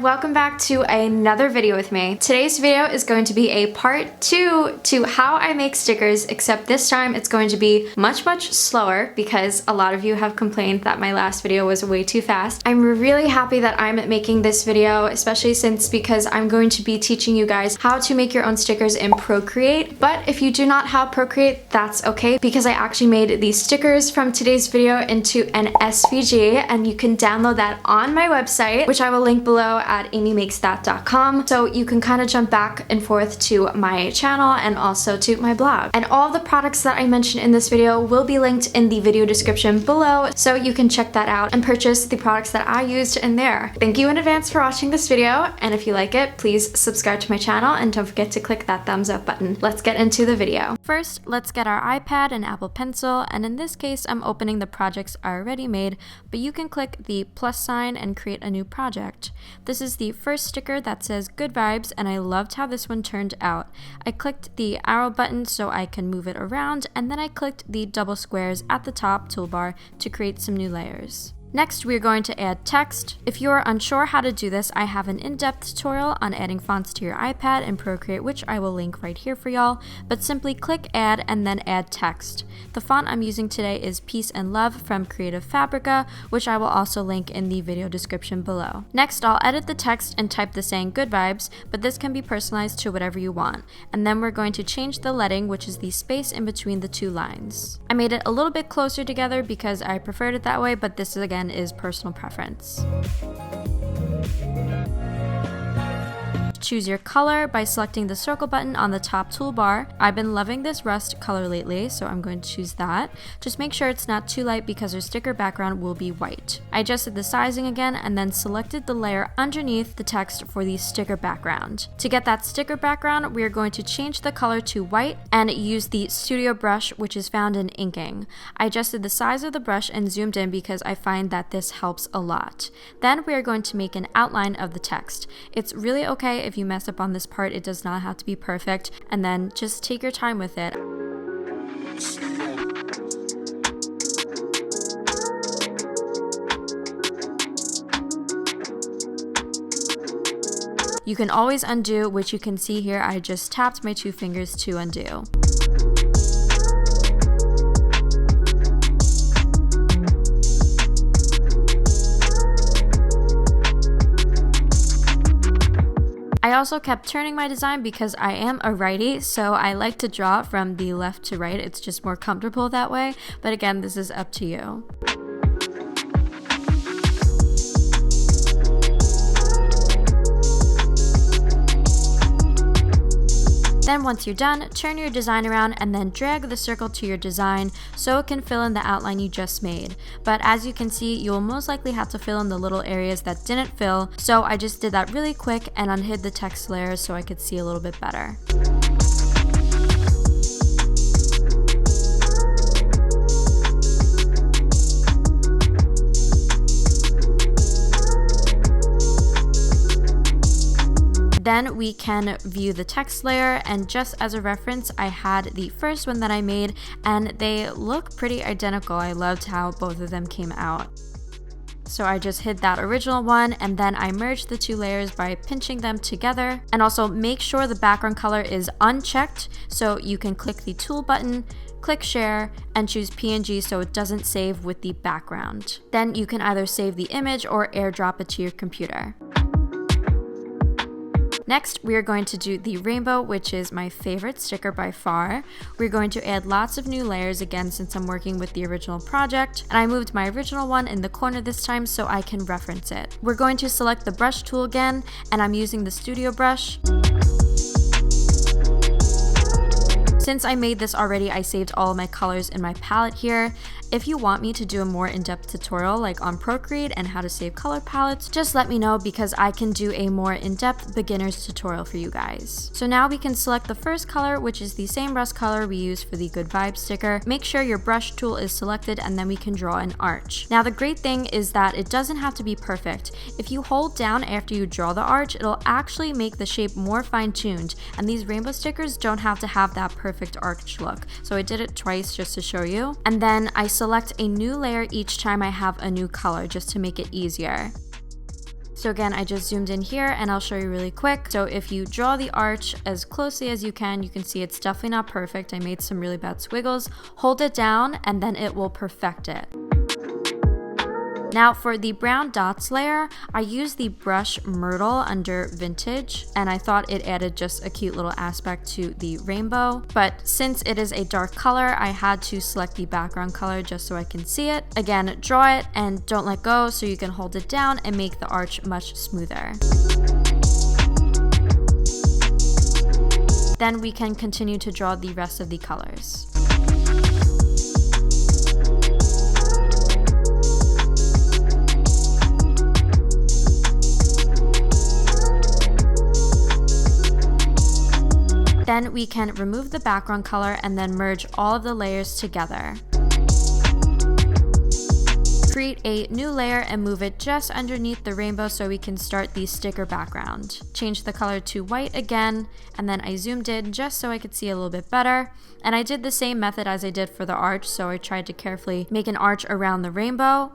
welcome back to another video with me. Today's video is going to be a part 2 to how I make stickers, except this time it's going to be much slower because a lot of you have complained that my last video was way too fast. I'm really happy that I'm making this video, especially because I'm going to be teaching you guys how to make your own stickers in Procreate. But if you do not have Procreate, that's okay, because I actually made these stickers from today's video into an SVG, and you can download that on my website, which I will link below at amymakesthat.com, so you can kind of jump back and forth to my channel and also to my blog. And all the products that I mentioned in this video will be linked in the video description below, so you can check that out and purchase the products that I used in there. Thank you in advance for watching this video, and if you like it, please subscribe to my channel and don't forget to click that thumbs up button. Let's get into the video. First, let's get our iPad and Apple Pencil, and in this case, I'm opening the projects I already made, but you can click the plus sign and create a new project. This is the first sticker that says good vibes, and I loved how this one turned out. I clicked the arrow button so I can move it around, and then I clicked the double squares at the top toolbar to create some new layers. Next, we are going to add text. If you are unsure how to do this, I have an in-depth tutorial on adding fonts to your iPad in Procreate, which I will link right here for y'all, but simply click add and then add text. The font I'm using today is Peace and Love from Creative Fabrica, which I will also link in the video description below. Next, I'll edit the text and type the saying good vibes, but this can be personalized to whatever you want. And then we're going to change the leading, which is the space in between the two lines. I made it a little bit closer together because I preferred it that way, but this is personal preference. Choose your color by selecting the circle button on the top toolbar. I've been loving this rust color lately, so I'm going to choose that. Just make sure it's not too light because our sticker background will be white. I adjusted the sizing again and then selected the layer underneath the text for the sticker background. To get that sticker background, we are going to change the color to white and use the studio brush, which is found in inking. I adjusted the size of the brush and zoomed in because I find that this helps a lot. Then we are going to make an outline of the text. It's really okay if you mess up on this part, it does not have to be perfect, and then just take your time with it. You can always undo, which you can see here, I just tapped my two fingers to undo. I also kept turning my design because I am a righty, so I like to draw from the left to right. It's just more comfortable that way, but again, this is up to you. Then once you're done, turn your design around and then drag the circle to your design so it can fill in the outline you just made. But as you can see, you will most likely have to fill in the little areas that didn't fill, so I just did that really quick and unhid the text layers so I could see a little bit better. Then we can view the text layer, and just as a reference, I had the first one that I made and they look pretty identical. I loved how both of them came out. So I just hid that original one and then I merged the two layers by pinching them together. And also make sure the background color is unchecked, so you can click the tool button, click share, and choose PNG so it doesn't save with the background. Then you can either save the image or airdrop it to your computer. Next, we are going to do the rainbow, which is my favorite sticker by far. We're going to add lots of new layers again since I'm working with the original project, and I moved my original one in the corner this time so I can reference it. We're going to select the brush tool again, and I'm using the studio brush. Since I made this already, I saved all of my colors in my palette here. If you want me to do a more in-depth tutorial like on Procreate and how to save color palettes, just let me know because I can do a more in-depth beginner's tutorial for you guys. So now we can select the first color, which is the same rust color we used for the Good Vibes sticker. Make sure your brush tool is selected and then we can draw an arch. Now the great thing is that it doesn't have to be perfect. If you hold down after you draw the arch, it'll actually make the shape more fine-tuned, and these rainbow stickers don't have to have that perfect arch look. So I did it twice just to show you. And then I select a new layer each time I have a new color just to make it easier. So So again, I just zoomed in here and I'll show you really quick. So if you draw the arch as closely as you can see it's definitely not perfect. I made some really bad squiggles. Hold it down and then it will perfect it. Now for the brown dots layer, I used the brush Myrtle under Vintage, and I thought it added just a cute little aspect to the rainbow. But since it is a dark color, I had to select the background color just so I can see it. Again, draw it and don't let go so you can hold it down and make the arch much smoother. Then we can continue to draw the rest of the colors. Then we can remove the background color and then merge all of the layers together. Create a new layer and move it just underneath the rainbow so we can start the sticker background. Change the color to white again, and then I zoomed in just so I could see a little bit better. And I did the same method as I did for the arch, so I tried to carefully make an arch around the rainbow.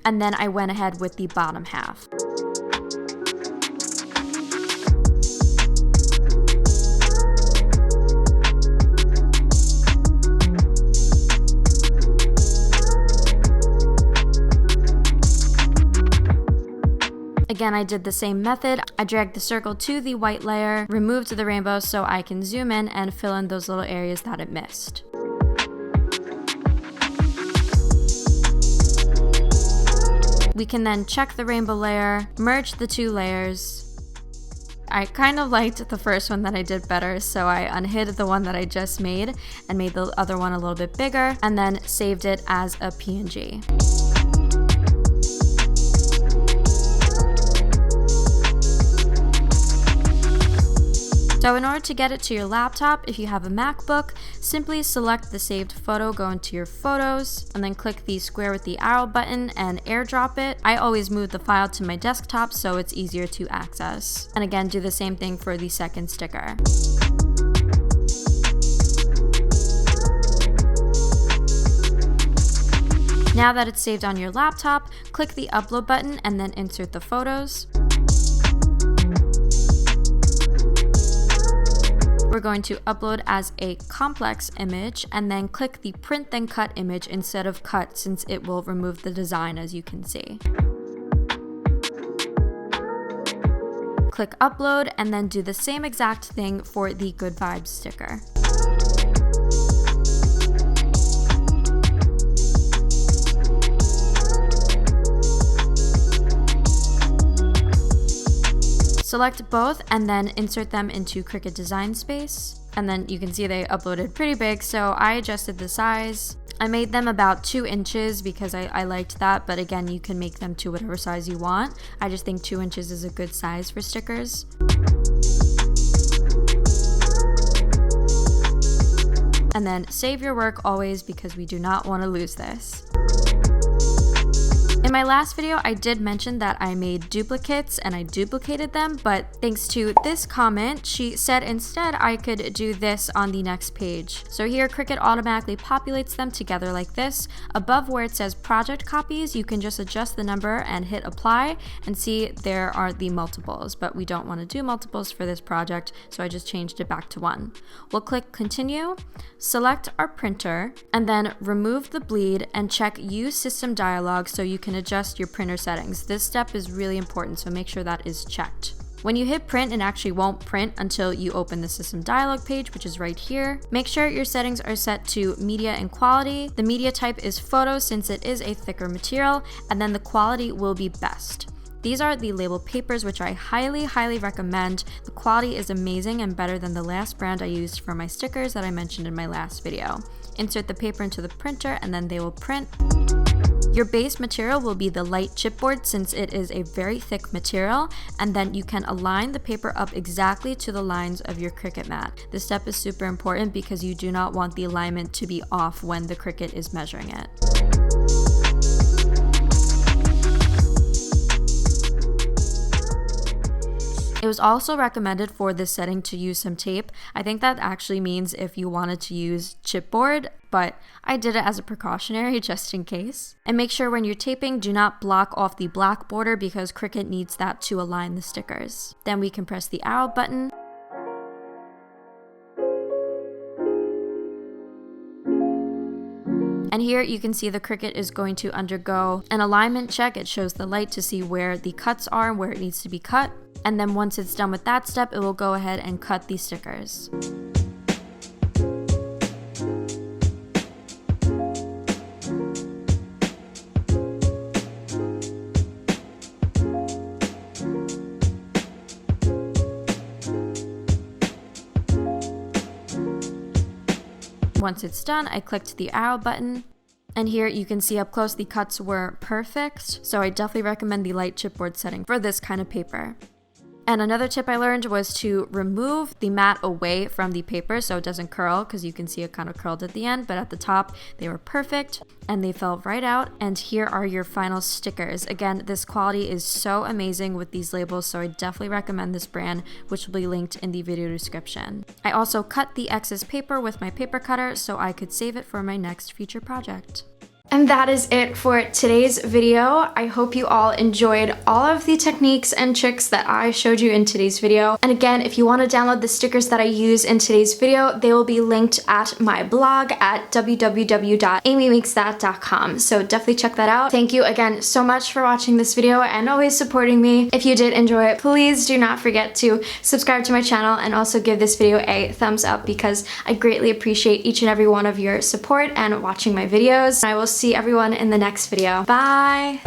And then I went ahead with the bottom half. Again, I did the same method. I dragged the circle to the white layer, removed the rainbow so I can zoom in and fill in those little areas that it missed. We can then check the rainbow layer, merge the two layers. I kind of liked the first one that I did better, so I unhid the one that I just made and made the other one a little bit bigger and then saved it as a PNG. So in order to get it to your laptop, if you have a MacBook, simply select the saved photo, go into your photos, and then click the square with the arrow button and airdrop it. I always move the file to my desktop so it's easier to access. And again, do the same thing for the second sticker. Now that it's saved on your laptop, click the upload button and then insert the photos. We're going to upload as a complex image and then click the print then cut image instead of cut since it will remove the design, as you can see. Click upload and then do the same exact thing for the Good Vibes sticker. Select both and then insert them into Cricut Design Space. And then you can see they uploaded pretty big, so I adjusted the size. I made them about 2 inches because I liked that, but again, you can make them to whatever size you want. I just think 2 inches is a good size for stickers. And then save your work always because we do not want to lose this. In my last video, I did mention that I made duplicates and I duplicated them, but thanks to this comment, she said instead I could do this on the next page. So here, Cricut automatically populates them together like this. Above where it says project copies, you can just adjust the number and hit apply and see there are the multiples, but we don't want to do multiples for this project, so I just changed it back to 1. We'll click continue, select our printer, and then remove the bleed and check use system dialog so you can adjust your printer settings. This step is really important, so make sure that is checked. When you hit print, it actually won't print until you open the system dialog page, which is right here. Make sure your settings are set to media and quality. The media type is photo since it is a thicker material, and then the quality will be best. These are the label papers, which I highly recommend. The quality is amazing and better than the last brand I used for my stickers that I mentioned in my last video. Insert the paper into the printer and then they will print. Your base material will be the light chipboard since it is a very thick material, and then you can align the paper up exactly to the lines of your Cricut mat. This step is super important because you do not want the alignment to be off when the Cricut is measuring it. It was also recommended for this setting to use some tape. I think that actually means if you wanted to use chipboard, but I did it as a precautionary just in case. And make sure when you're taping, do not block off the black border because Cricut needs that to align the stickers. Then we can press the arrow button. And here you can see the Cricut is going to undergo an alignment check. It shows the light to see where the cuts are and where it needs to be cut. And then once it's done with that step, it will go ahead and cut these stickers. Once it's done, I clicked the arrow button, and here you can see up close the cuts were perfect, so I definitely recommend the light chipboard setting for this kind of paper. And another tip I learned was to remove the mat away from the paper so it doesn't curl, because you can see it kind of curled at the end, but at the top they were perfect and they fell right out. And here are your final stickers. Again, this quality is so amazing with these labels, so I definitely recommend this brand, which will be linked in the video description. I also cut the excess paper with my paper cutter so I could save it for my next future project. And that is it for today's video. I hope you all enjoyed all of the techniques and tricks that I showed you in today's video. And again, if you want to download the stickers that I use in today's video, they will be linked at my blog at www.amymakesthat.com. So definitely check that out. Thank you again so much for watching this video and always supporting me. If you did enjoy it, please do not forget to subscribe to my channel and also give this video a thumbs up because I greatly appreciate each and every one of your support and watching my videos. I will see everyone in the next video. Bye!